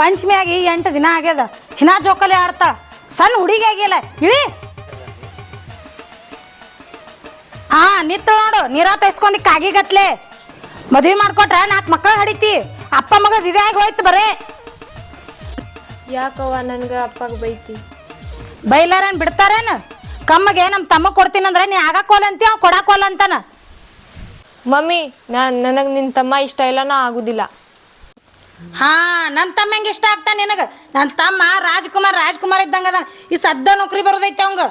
ಪಂಚಮಿ ಆಗಿ 8 ದಿನ ಆಗ್ಯದ ಹಿನ ಜೋಕಾಲಿ ಆಡ್ತಾಳ ಸಣ್ಣ ಹುಡುಗಿ ಆಗಿಲ್ಲ ಇಳಿ ನಿತ್ತ ನೋಡು ನೀರ ತೈಸ್ಕೊಂಡಿ ಕಾಗಿಗತ್ಲೆ ಮದ್ವಿ ಮಾಡ್ಕೊಟ್ರ 4 ಮಕ್ಕಳು ಹಡಿತಿ ಅಪ್ಪ ಮಗ ಇದೇ ಆಗಿ ಹೋಯ್ತು ಬರೇ ಯಾಕವ್ವ ನನ್ಗೆ ಅಪ್ಪಗ ಬೈತಿ ಬೈಲಾರೇನು ಬಿಡ್ತಾರೇನು ಕಮ್ಮಗೆ ನಮ್ಮ ತಮ್ಮ ಕೊಡ್ತೀನಂದ್ರೆ ನೀ ಆಗಕ್ಕೋಲ್ಲ ಅಂತೀಯ ಅವ್ ಕೊಡಾಕೋಲ್ಲ ಅಂತಾನ ಮಮ್ಮಿ ನನಗೆ ನಿನ್ನ ತಮ್ಮ ಇಷ್ಟ ಇಲ್ಲ ನಾ ಆಗುದಿಲ್ಲ ನನ್ನ ತಮ್ಮ ಹೆಂಗೆ ಇಷ್ಟ ಆಗ್ತಾನೆ ನಿನಗೆ ನನ್ನ ತಮ್ಮ ರಾಜ್ಕುಮಾರ್ ಇದ್ದಂಗೆ ಅದ ಈ ಸದ್ದ ನೌಕರಿ ಬರೋದೈತೆ ಅವಂಗ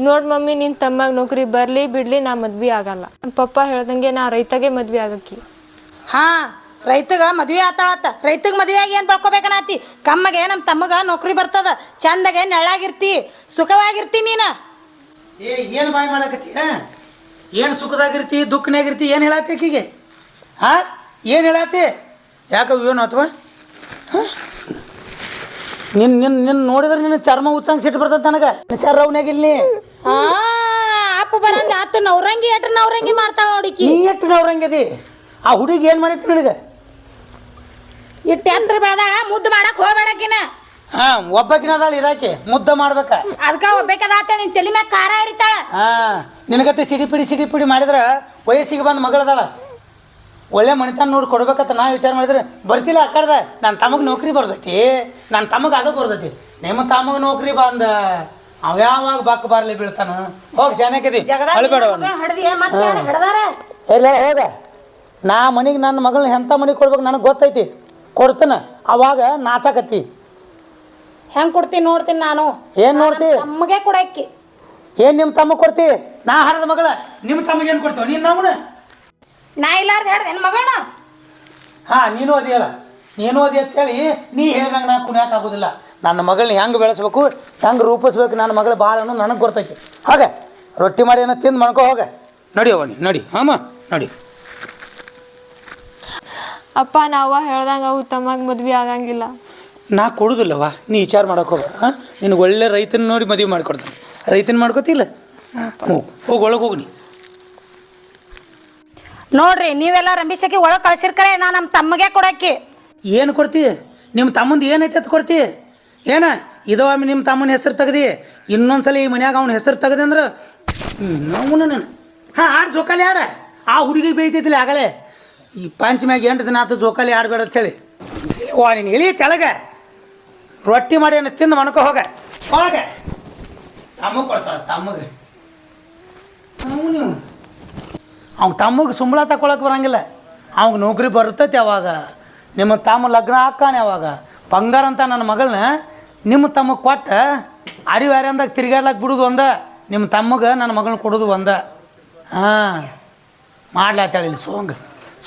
ನೋಡ್ ಮಮ್ಮಿ ನಿನ್ನ ತಮ್ಮಗ ನೌಕರಿ ಬರಲಿ ಬಿಡ್ಲಿ ನಾ ಮದ್ವೆ ಆಗಲ್ಲ ನಮ್ಮ ಪಪ್ಪ ಹೇಳ್ದಂಗೆ ನಾ ರೈತಗೆ ಮದ್ವೆ ಆಗಕ್ಕಿ ರೈತಗ ಮದ್ವೆ ಆತಾಳತ್ತ ರೈತಗೆ ಮದ್ವೆ ಆಗಿ ಏನು ಬಳ್ಕೊಬೇಕನ್ನತಿ ಕಮ್ಮಗೆ ನಮ್ಮ ತಮ್ಮಗ ನೌಕರಿ ಬರ್ತದ ಚಂದಗೆ ನೆಳ್ಳಾಗಿರ್ತಿ ಸುಖವಾಗಿರ್ತಿ ನೀನು ಏನು ಬಾಯ್ ಮಾಡಕತ್ತಿ ಏನು ಸುಖದಾಗಿರ್ತಿ ದುಃಖನಾಗಿರ್ತಿ ಏನು ಹೇಳತ್ತಿ ಆಕಿಗೆ ಏನು ಹೇಳತ್ತಿ ಯಾಕವು ಏನು ಅಥವಾ ನಿನ್ನ ನೋಡಿದ್ರೆ ನಿನ್ನ ಚರ್ಮ ಉಚ್ಚಂಗೆ ಸಿಟ್ಟು ಬರ್ತದೆ ನನಗೆ ಚರ್ರವ್ನಾಗಿಲ್ಲಿ ಅಪ್ಪ ಬರಂಗ ಆತು ನವ್ರಂಗಿ ಮಾಡ್ತಾಳ ನೋಡಿಕಿ ನೀ ಎಟ್ಟು ನವ್ರಂಗದಿ ಆ ಹುಡುಗಿ ಏನು ಮಾಡಿತ್ತು ನನಗೆ ಇಟ್ಟು ಎತ್ತರ ಬೆಳೆದಾಳ ಮುದ್ದು ಮಾಡಕ್ ಹೋಗ್ಬೇಡಕಿನ ಒಬ್ಬಕಿನ ಅದಾಳ ಇರಾಕಿ ಮುದ್ದ ಮಾಡ್ಬೇಕ ಅದಕ್ಕೆ ಒಬ್ಬೇಕಾದ ನಿನ್ ತಲೆ ಮ್ಯಾಗ ಖಾರ ಇರಿತಾಳ ನಿನಗತ್ತೆ ಸಿಡಿ ಮಾಡಿದ್ರೆ ವಯಸ್ಸಿಗೆ ಬಂದು ಮಗಳದಾಳ ಒಳ್ಳೆ ಮಣಿತನ ನೋಡಿ ಕೊಡ್ಬೇಕಂತ ನಾ ವಿಚಾರ ಮಾಡಿದ್ರೆ ಬರ್ತಿಲ್ಲ ಆ ಕಡ್ದ ನನ್ನ ತಮಗೆ ನೌಕರಿ ಬರ್ತೈತಿ ನನ್ನ ತಮಗೆ ಅದು ಬರ್ತೈತಿ ನಿಮ್ಮ ತಮಗೆ ನೌಕರಿ ಬಂದ ಅವ್ಯಾವಾಗ ಬಾಕ್ ಬಾರ್ಲಿ ಬೀಳ್ತಾನ ಹೋಗಿ ಶಾನ್ಯಾಕದಿ ಅಳ್ಬೇಡ ಎಲ್ಲ ಹೋಗ ನಾ ಮನೆಗೆ ನನ್ನ ಮಗಳನ್ನ ಎಂಥ ಮನೆಗೆ ಕೊಡ್ಬೇಕು ನನಗೆ ಗೊತ್ತೈತಿ ಕೊಡ್ತಾನ ಅವಾಗ ನಾಚಾಕತ್ತಿ ಹೆಂಗೆ ಕೊಡ್ತೀನಿ ನೋಡ್ತೀನಿ ನಾನು ಏನು ನೋಡ್ತಿ ತಮ್ಮಗೆ ಕೊಡಕ್ಕಿ ಏನು ನಿಮ್ಮ ತಮ್ಮ ಕೊಡ್ತಿ ನಾ ಹರದ ಮಗಳ ನಿಮ್ಮ ತಮಗೆ ಏನು ಕೊಡ್ತೇವೆ ನೀನು ನಮ್ಮನ ನಾ ಇಲ್ಲಾರ್ದು ಹೇಳ್ದೆ ನನ್ನ ಮಗಳನ್ನ ನೀನು ಓದಿಯಲ್ಲ ನೀನು ಓದಿ ಅಂತೇಳಿ ನೀ ಹೇಳ್ದಂಗೆ ನಾ ಕುಣ್ಯಾಕ ಆಗೋದಿಲ್ಲ ನನ್ನ ಮಗಳನ್ನ ಹೆಂಗೆ ಬೆಳೆಸ್ಬೇಕು ಹೆಂಗೆ ರೂಪಿಸ್ಬೇಕು ನನ್ನ ಮಗಳು ಭಾಳ ಅನ್ನೋದು ನನಗೆ ಗೊತ್ತೈತಿ ಹಾಗೆ ರೊಟ್ಟಿ ಮಾಡಿ ಏನೋ ತಿಂದು ಮಾಡ್ಕೊ ಹೋಗ ನಡಿಯವ್ವ ನೀ ನಡಿ ನಡಿ ಅಪ್ಪ ನಾವ ಹೇಳ್ದಂಗೆ ಅವು ತಮ್ಮಗ ಮದ್ವೆ ಆಗಂಗಿಲ್ಲ ನಾ ಕೊಡುದಿಲ್ಲವ ನೀ ವಿಚಾರ ಮಾಡೋಕೆ ಹೋಗ ನಿನಗೆ ಒಳ್ಳೆ ರೈತನ ನೋಡಿ ಮದುವೆ ಮಾಡಿಕೊಡ್ತಾನೆ ರೈತನ ಮಾಡ್ಕೋತಿಲ್ಲ ಹೋಗಿ ಒಳಗೆ ಹೋಗಿ ನೀ ನೋಡ್ರಿ ನೀವೆಲ್ಲ ರಂಬಿಸಕ್ಕೆ ಒಳಗೆ ಕಳ್ಸಿರ್ಕರೆ ನಾ ನಮ್ಮ ತಮ್ಮಗೆ ಕೊಡಕ್ಕಿ ಏನು ಕೊಡ್ತಿ ನಿಮ್ಮ ತಮ್ಮಂದು ಏನೈತೆ ಅಂತ ಕೊಡ್ತಿ ಏನ ಇದೋ ಒಮ್ಮೆ ನಿಮ್ಮ ತಮ್ಮನ ಹೆಸರು ತೆಗ್ದು ಇನ್ನೊಂದ್ಸಲ ಈ ಮನ್ಯಾಗ ಅವ್ನ ಹೆಸರು ತೆಗ್ದೆ ಅಂದ್ರೆ ನಾನು ಆಡು ಜೋಕಾಲಿ ಆಡ ಆ ಹುಡುಗಿಗೆ ಬೈತೈತಿಲ್ಲ ಆಗಲೇ ಈ ಪಂಚಮ್ಯಾಗ 8 ದಿನ ಆತು ಜೋಕಾಲಿ ಆಡಬೇಡ ಅಂತೇಳಿ ನೀನು ಇಳಿ ತೆಳಗೆ ರೊಟ್ಟಿ ಮಾಡಿ ಏನು ತಿಂದು ಮನ್ಕೊ ಹೋಗೆ ತಮಗೆ ಕೊಡ್ತಾಳೆ ತಮ್ಮಗೆ ನೀವು ಅವ್ನ ತಮ್ಮಗೆ ಸಂಬಳ ತಗೊಳಕ್ಕೆ ಬರೋಂಗಿಲ್ಲ ಅವ್ಗೆ ನೌಕರಿ ಬರ್ತೈತಿ ಅವಾಗ ನಿಮ್ಮ ತಮ್ಮ ಲಗ್ನ ಹಾಕಾನೆ ಅವಾಗ ಬಂಗಾರ ಅಂತ ನನ್ನ ಮಗಳನ್ನ ನಿಮ್ಮ ತಮಗೆ ಕೊಟ್ಟ ಅರಿವಾರ್ಯಂದಾಗ ತಿರುಗಾಡ್ಲಕ್ಕೆ ಬಿಡೋದು ಒಂದ ನಿಮ್ಮ ತಮ್ಮಗೆ ನನ್ನ ಮಗಳನ್ನ ಕೊಡೋದು ಒಂದ ಮಾಡ್ಲಾತ್ತಾಳ ಇಲ್ಲಿ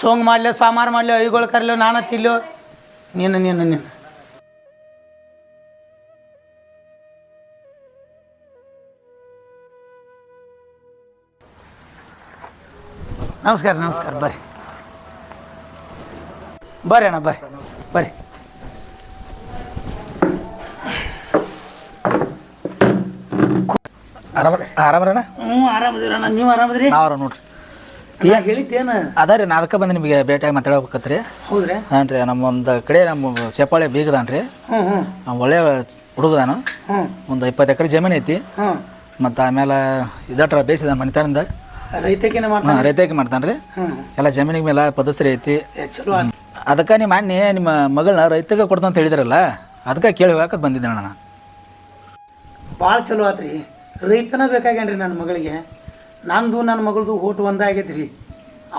ಸೋಂಗ್ ಮಾಡಲಿ ಸಾಮಾರು ಮಾಡಲಿ ಐಗಳು ಕರಲಿ ನಾನು ತಿಲ್ಲೋ ನೀನು ನಮಸ್ಕಾರ ಬರ್ರಿ ಅಣ್ಣ ಬರ್ರಿ ಆರಾಮರಣ್ಣ ಆರಾಮದಿರಣ್ಣ ನೀವು ಆರಾಮದ್ರಿ ನಾವು ಆರಾಮ ನೋಡ್ರಿ ಹೇಳಿದ್ದೇನು ಅದ ರೀ ನಾ ಅದಕ್ಕೆ ಬಂದು ನಿಮಗೆ ಭೇಟಿಯಾಗಿ ಮಾತಾಡ್ಬೇಕತ್ರಿ ಹೌದ್ರಿ ಹಾಂ ರೀ ನಮ್ಮ ಒಂದು ಕಡೆ ನಮ್ಮ ಸೇಪಾಳೆ ಬೀಗದಾನ ರೀ ಒಳ್ಳೆ ಹುಡುಗದಾನು ಒಂದು 20 ಎಕರೆ ಜಮೀನು ಐತಿ ಮತ್ತು ಆಮೇಲೆ ಇದಟ್ರ ಬೇಯಿಸಿದ ಮನಿತನದಿಂದ ರೈತಕ್ಕೆ ಮಾಡ್ತಾನೆ ರೀ ಎಲ್ಲ ಜಮೀನಿಗೆ ಮೇಲೆ ಪದಸರಿ ಐತಿ ಅದಕ್ಕೆ ನಿಮ್ಮ ಅಣ್ಣಿ ನಿಮ್ಮ ಮಗಳನ್ನ ರೈತಗೆ ಕೊಡ್ತಂತ ಹೇಳಿದ್ರಲ್ಲ ಅದಕ್ಕೆ ಕೇಳಿ ಹೋಗಕ್ಕೆ ಬಂದಿದ್ದೆ ಅಣ್ಣ ಭಾಳ ಚಲೋ ಆತ್ರಿ ರೈತನ ಬೇಕಾಗ್ಯಾನ್ರಿ ನನ್ನ ಮಗಳಿಗೆ ನಂದು ನನ್ನ ಮಗಳದು ಓಟು ಒಂದೇ ಆಗೈತೆ ರೀ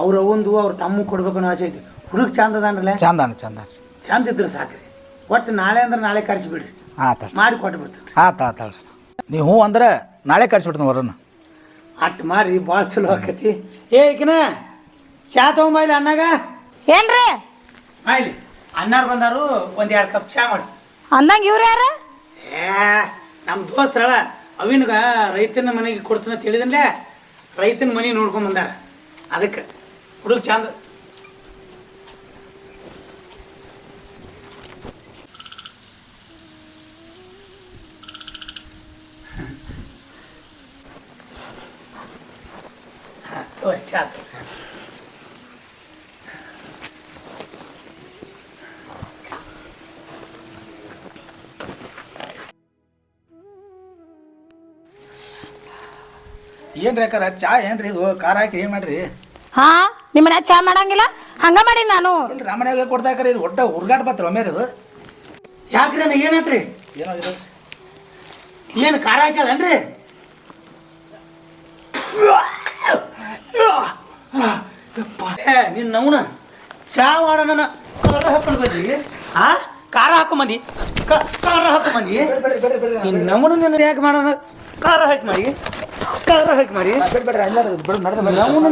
ಅವ್ರ ಅವಂದು ಅವ್ರ ತಮ್ಮ ಕೊಡ್ಬೇಕು ಅನ್ನೋ ಆಸೆ ಐತಿ ಹುಡುಗ ಚಂದ ಅದಾನ್ರಲ್ಲ ಚಂದ ಇದ್ರೆ ಸಾಕ್ರಿ ಒಟ್ಟು ನಾಳೆ ಅಂದ್ರೆ ನಾಳೆ ಕರೆಸಿಬಿಡ್ರಿ ಮಾಡಿ ಕೊಟ್ಟು ಬಿಡ್ತೀನಿ ಆತಾಳ್ರಿ ನೀವು ಹ್ಞೂ ಅಂದ್ರೆ ನಾಳೆ ಕರೆಸಿಬಿಡ್ತೀನಿ ಹೊರನ ಅಟ್ಟು ಮಾಡ್ರಿ ಭಾಳ ಚಲೋ ಆಕತಿ ಈಗಿನ ಚಾ ತೊಗೊಂಬಾಯ್ಲಿ ಅಣ್ಣಾಗ ಏನ್ರಿ ಬಾಯ್ಲಿ ಅಣ್ಣಾರು ಬಂದಾರು 1-2 ಕಪ್ ಚಾ ಮಾಡಿ ಅಂದಂಗೆ ಇವ್ರು ಯಾರು ನಮ್ಮ ದೋಸ್ತರಳ ಅವಿನ್ಗ ರೈತನ ಮನೆಗೆ ಕೊಡ್ತೀನಿ ಅಂತ ಹೇಳಿದನ್ಲೇ ರೈತನ ಮನೆ ನೋಡ್ಕೊಂಬಂದಾರ ಅದಕ್ಕೆ ಹುಡುಗ ಚಂದ ತೋರಿ ಚಾ ಏನ್ರಿ ಅಕ್ಕಾರ ಚಾ ಏನ್ರಿ ಇದು ಖಾರ ಹಾಕಿ ಏನು ಮಾಡ್ರಿ ಹಾ ನಿಮ್ಮನ್ನ ಚಾ ಮಾಡಂಗಿಲ್ಲ ಹಂಗ ಮಾಡಿ ನಾನು ಇಲ್ರಿ ರಾಮಣ್ಯಾಗ ಕೊಡ್ತಾಕ್ರಿ ಇದು ಒಟ್ಟ ಹುರ್ಗಾಟ ಬತ್ರಿ ಒಮ್ಮೆರಿ ಇದು ಯಾಕ್ರಿ ನನಗೆ ಏನಾತ್ರಿ ಏನೋ ಇದು ಏನು ಖಾರ ಹಾಕ್ಯಾಳನ್ರಿ ನಿನ್ನ ನವನ ಚಾ ಮಾಡೋಣ ಖಾರ ಹಾಕೊಂಡು ಬಂದಿ ಖಾರ ಹಾಕೊಂಬಂದಿ ಖಾರ ಹಾಕೊಂಬಂದಿ ನಿನ್ನ ನವನು ನಿನ್ನ ಯಾಕೆ ಮಾಡೋಣ ಖಾರ ಹಾಕಿ ಮಾಡಿ ನವನು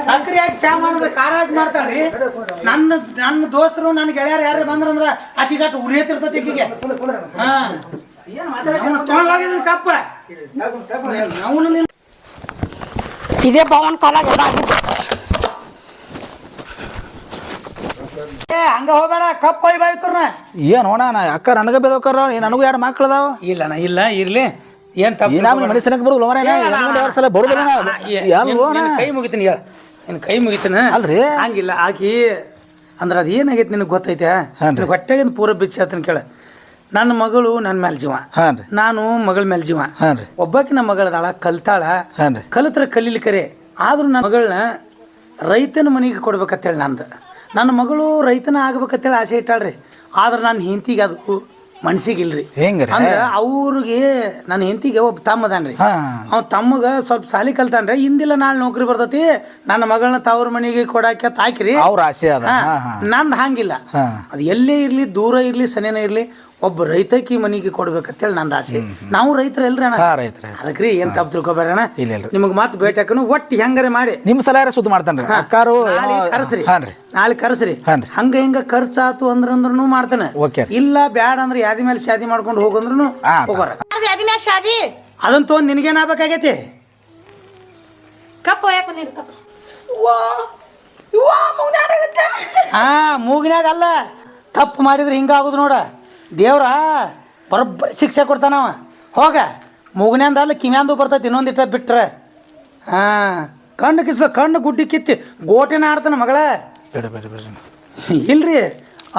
ಸಕ್ಕರೆ ಹಾಕಿ ಚಾ ಮಾಡಿದ್ರೆ ಖಾರ ಹಾಕಿ ಮಾಡ್ತಾರ್ರಿ ನನ್ನ ದೋಸ್ತರು ನನ್ನ ಗೆಳೆಯರು ಯಾರು ಬಂದ್ರಂದ್ರ ಆಕಿಗಟ್ಟು ಉರಿಯತಿರ್ತತಿ ಆಕಿಗೆ ತೊಳಗಿದ ಕಪ್ಪ ಅವನು ಇದೇ ಪವನ್ ಕಾಲಾಗ ಹಂಗ ಹೋಗ್ಬೇಡ ಕಪ್ ಹೋಯ್ ಬಾಯ್ತರ್ನ ಏನು ಹೋಣ ನಾ ಅಕ್ಕ ನನಗೆ ಬೇದಕ್ಕಾರ ನನಗೂ ಎರಡು ಮಕ್ಳು ಅದಾವ ಇಲ್ಲಣ್ಣ ಇಲ್ಲ ಇರ್ಲಿ ಏನ್ ತಪ್ಪು ನಮ್ಮ ಮನೆ ಸನಕ್ಕೆ ಬರೋಲ್ಲ ಮರ ಸಲ ಬರೋದಿಲ್ಲ ಕೈ ಮುಗಿತೀನಿ ಹೇಳ ನಿನ್ನ ಕೈ ಮುಗಿತೀನಿ ಅಲ್ರಿ ಹಂಗಿಲ್ಲ ಆಕಿ ಅಂದ್ರೆ ಅದು ಏನಾಗೈತೆ ನಿನಗೆ ಗೊತ್ತೈತೆ ನಿನಗೆ ಹೊಟ್ಟೆಗಿಂದ ಪೂರ ಬಿಚ್ಚಿ ಆತನ ಕೇಳ ನನ್ನ ಮಗಳು ನನ್ನ ಮೇಲೆ ಜೀವ ನಾನು ಮಗಳ ಮೇಲೆ ಜೀವ ಒಬ್ಬಾಕಿನ ಮಗಳದಾಳ ಕಲ್ತಾಳ ಕಲಿತ್ರ ಕಲೀಲಿಕರೆ ಆದ್ರೂ ನನ್ನ ಮಗಳನ್ನ ರೈತನ ಮನೆಗೆ ಕೊಡ್ಬೇಕಂತೇಳಿ ನಂದು ನನ್ನ ಮಗಳು ರೈತನ ಆಗ್ಬೇಕಂತೇಳಿ ಆಸೆ ಇಟ್ಟಾಳ್ರಿ ಆದ್ರೆ ನನ್ನ ಹೆಂಡತಿಗೆ ಅದು ಮನ್ಸಿಗಿಲ್ರಿ ಅಂದ್ರೆ ಅವ್ರಿಗೆ ನನ್ನ ಹೆಂಡತಿಗೆ ಒಬ್ಬ ತಮ್ಮ ಅದಾನ್ರಿ ಅವ್ ತಮ್ಮಗ ಸ್ವಲ್ಪ ಸಾಲಿ ಕಲ್ತಾನ್ರಿ ಹಿಂದಿಲ್ಲ ನಾಳೆ ನೌಕರಿ ಬರ್ತೈತಿ ನನ್ನ ಮಗಳನ್ನ ತವ್ರ ಮನೆಗೆ ಕೊಡಾಕ ಹಾಕಿರಿ ಅವ್ರ ಆಸೆ ಅದ ನಂದು ಹಂಗಿಲ್ಲ ಅದು ಎಲ್ಲೇ ಇರ್ಲಿ ದೂರ ಇರ್ಲಿ ಸನೇನ ಇರ್ಲಿ ಒಬ್ಬ ರೈತಕಿ ಮನೆಗೆ ಕೊಡ್ಬೇಕಂತೇಳಿ ನಂದು ಆಸೆ ನಾವು ರೈತರು ಎಲ್ರಿ ಅಣ್ಣ ಅದಕ್ರಿ ಏನ್ ತಪ್ಪು ತಿಳ್ಕೊಬೇಡಣ ನಿಮಗೆ ಮಾತು ಭೇಟಿ ಹಾಕೋಣ ಒಟ್ಟು ಹೆಂಗಾರೆ ಮಾಡಿ ನಿಮ್ಮ ಸಲ ಸುದ್ದಿ ಮಾಡ್ತಾನ್ರಿ ಅಕ್ಕಾರು ನಾಳೆ ಕರ್ಸ್ರಿ ಹಂಗ ಹಿಂಗ ಖರ್ಚಾತು ಅಂದ್ರಂದ್ರೂ ಮಾಡ್ತಾನೆ ಇಲ್ಲ ಬ್ಯಾಡ ಅಂದ್ರೆ ಯಾದಿ ಮೇಲೆ ಶಾದಿ ಮಾಡ್ಕೊಂಡು ಹೋಗಂದ್ರು ಹೋಗೋರ ಶಾದಿ ಅದನ್ನ ತೊಗೊಂಡ್ ನಿನಗೇನ್ ಆಗ್ಬೇಕಾಗೈತಿ ಕಪ್ ಯಾಕೆ ಬಂದಿರಿ ಕಪ್ ಮೂಗಿನಾಗ ಅಲ್ಲ ತಪ್ಪು ಮಾಡಿದ್ರೆ ಹಿಂಗಾಗುದು ನೋಡ ದೇವ್ರ ಬರೋಬ್ಬರಿ ಶಿಕ್ಷೆ ಕೊಡ್ತಾನವ ಹೋಗ ಮೂಗಿನ್ಯಾಂದ ಅಲ್ಲ ಕಿವ್ಯಾಂದು ಬರ್ತೈತಿ ಇನ್ನೊಂದಿಟ್ಟ ಬಿಟ್ರೆ ಕಣ್ಣು ಗುಡ್ಡಿ ಕಿತ್ತಿ ಗೋಟೆನ ಆಡ್ತಾನ ಮಗಳ ಇಲ್ರಿ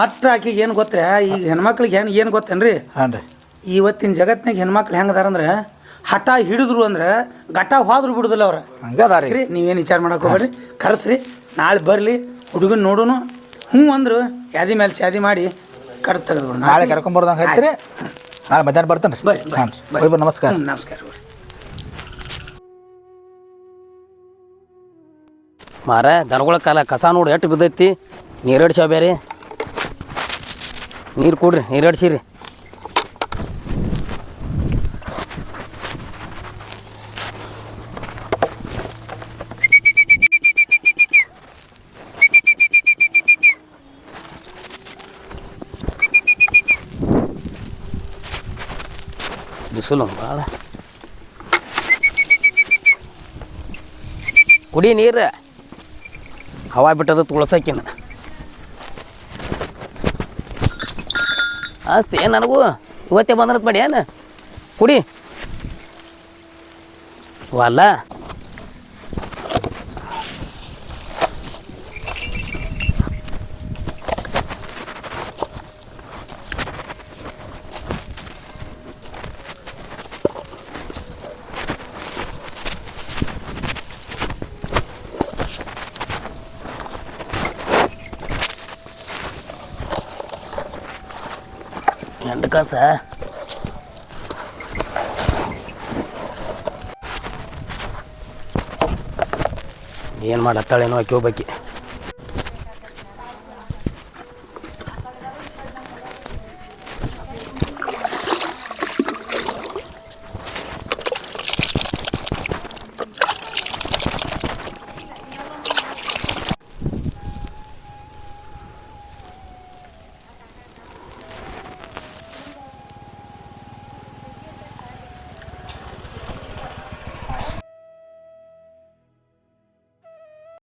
ಅಟ್ಟ ಆಕಿಗೆ ಏನು ಗೊತ್ತರೆ ಈಗ ಹೆಣ್ಮಕ್ಳಿಗೆ ಏನು ಗೊತ್ತೇನ್ರಿ ಇವತ್ತಿನ ಜಗತ್ತಿನಾಗ ಹೆಣ್ಮಕ್ಳು ಹೆಂಗದಾರಂದ್ರೆ ಹಠ ಹಿಡಿದ್ರು ಅಂದ್ರೆ ಗಟ್ಟ ಹೋದ್ರು ಬಿಡುದಿಲ್ಲ ಅವ್ರ ಹಂಗದಾರಿ ನೀವೇನು ವಿಚಾರ ಮಾಡಕ್ಕೆ ಹೋಗ್ಬೇಡ್ರಿ ಕರೆಸ್ರಿ ನಾಳೆ ಬರಲಿ ಹುಡುಗನ ನೋಡೋನು ಹ್ಞೂ ಅಂದ್ರು ಯಾದಿ ಮೇಲೆ ಶಾದಿ ಮಾಡಿ ಕಟ್ ತೆಗೆದು ನಾಳೆ ಕರ್ಕೊಂಬರ್ದಂಗೆ ಹೇಳ್ತೀರಿ ನಾಳೆ ಮಧ್ಯಾಹ್ನ ಬರ್ತಾನೆ ಬರ್ರಿ ನಮಸ್ಕಾರ ನಮಸ್ಕಾರ ಮಾರ ದನಗಳ ಕಾಲ ಕಸ ನೋಡಿ ಎಷ್ಟು ಬಿದ್ದೈತಿ ನೀರಡ್ಸ್ಯಾವ ಬೇರೆ ನೀರು ಕೊಡ್ರಿ ನೀರಡ್ಸಿರಿ ಬಿಸಿಲು ಭಾಳ ಕುಡಿ ನೀರು ಹವಾ ಬಿಟ್ಟದ ತುಳಸಕ್ಕಿನ ಆಸ್ತಿ ಏನು ನನಗೂ ಇವತ್ತೇ ಬಂದ್ರತ್ ಮಾಡಿ ಏನು ಕುಡಿ ವಲ್ಲ ಎಂಟು ಕಾಸ ಏನು ಮಾಡತ್ತಾಳೇನೋ ಆಕೆ ಒಬ್ಬಾಕಿ